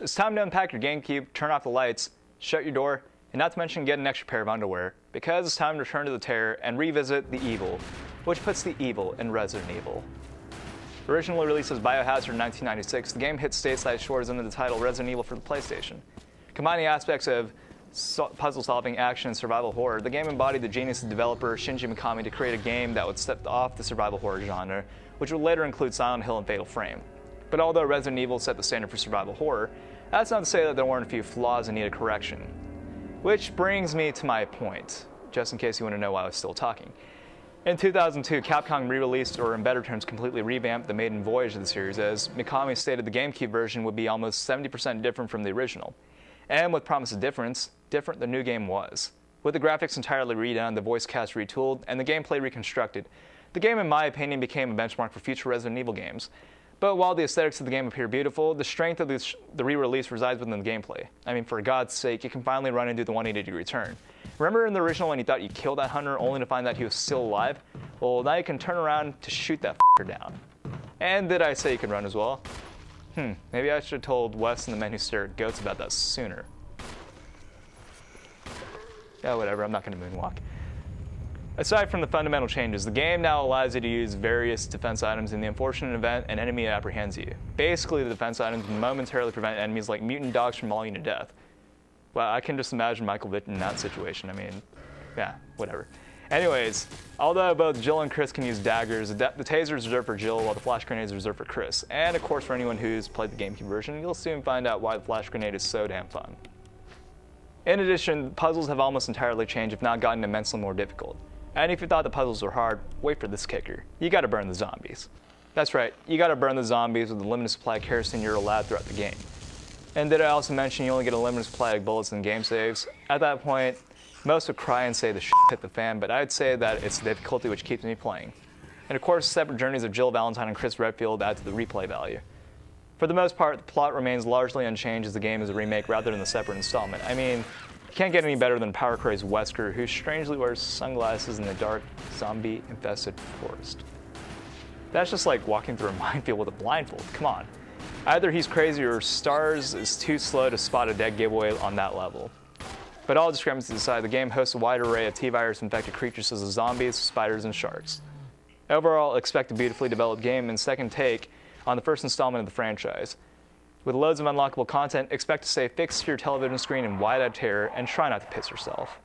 It's time to unpack your GameCube, turn off the lights, shut your door, and not to mention get an extra pair of underwear, because it's time to return to the terror and revisit the evil, which puts the evil in Resident Evil. Originally released as Biohazard in 1996, the game hit stateside shores under the title Resident Evil for the PlayStation. Combining aspects of puzzle-solving, action, and survival horror, the game embodied the genius of developer Shinji Mikami to create a game that would step off the survival horror genre, which would later include Silent Hill and Fatal Frame. But although Resident Evil set the standard for survival horror, that's not to say that there weren't a few flaws that needed correction. Which brings me to my point, just in case you want to know why I was still talking. In 2002, Capcom re-released, or in better terms, completely revamped the maiden voyage of the series, as Mikami stated the GameCube version would be almost 70% different from the original. And with promise of difference, different the new game was. With the graphics entirely redone, the voice cast retooled, and the gameplay reconstructed, the game, in my opinion, became a benchmark for future Resident Evil games. But while the aesthetics of the game appear beautiful, the strength of the re-release resides within the gameplay. I mean, for God's sake, you can finally run and do the 180-degree turn. Remember in the original when you thought you killed that hunter only to find that he was still alive? Well, now you can turn around to shoot that f***er down. And did I say you can run as well? Maybe I should have told Wes and the men who stare at goats about that sooner. Yeah, whatever, I'm not going to moonwalk. Aside from the fundamental changes, the game now allows you to use various defense items in the unfortunate event an enemy apprehends you. Basically, the defense items momentarily prevent enemies like mutant dogs from mauling you to death. Well, I can just imagine Michael Vick in that situation. I mean, yeah, whatever. Anyways, although both Jill and Chris can use daggers, the taser is reserved for Jill while the flash grenade is reserved for Chris. And of course, for anyone who's played the GameCube version, you'll soon find out why the flash grenade is so damn fun. In addition, puzzles have almost entirely changed, if not gotten immensely more difficult. And if you thought the puzzles were hard, wait for this kicker. You gotta burn the zombies. That's right, you gotta burn the zombies with the limited supply of kerosene you're allowed throughout the game. And did I also mention you only get a limited supply of bullets in game saves? At that point, most would cry and say the shit hit the fan, but I'd say that it's the difficulty which keeps me playing. And of course, separate journeys of Jill Valentine and Chris Redfield add to the replay value. For the most part, the plot remains largely unchanged as the game is a remake rather than a separate installment. I mean, you can't get any better than power crazed Wesker, who strangely wears sunglasses in the dark, zombie-infested forest. That's just like walking through a minefield with a blindfold, come on. Either he's crazy or Stars is too slow to spot a dead giveaway on that level. But all discrepancies aside, the game hosts a wide array of T-virus infected creatures such as zombies, spiders, and sharks. Overall, expect a beautifully developed game and second take on the first installment of the franchise. With loads of unlockable content, expect to stay fixed to your television screen in wide-eyed terror and try not to piss yourself.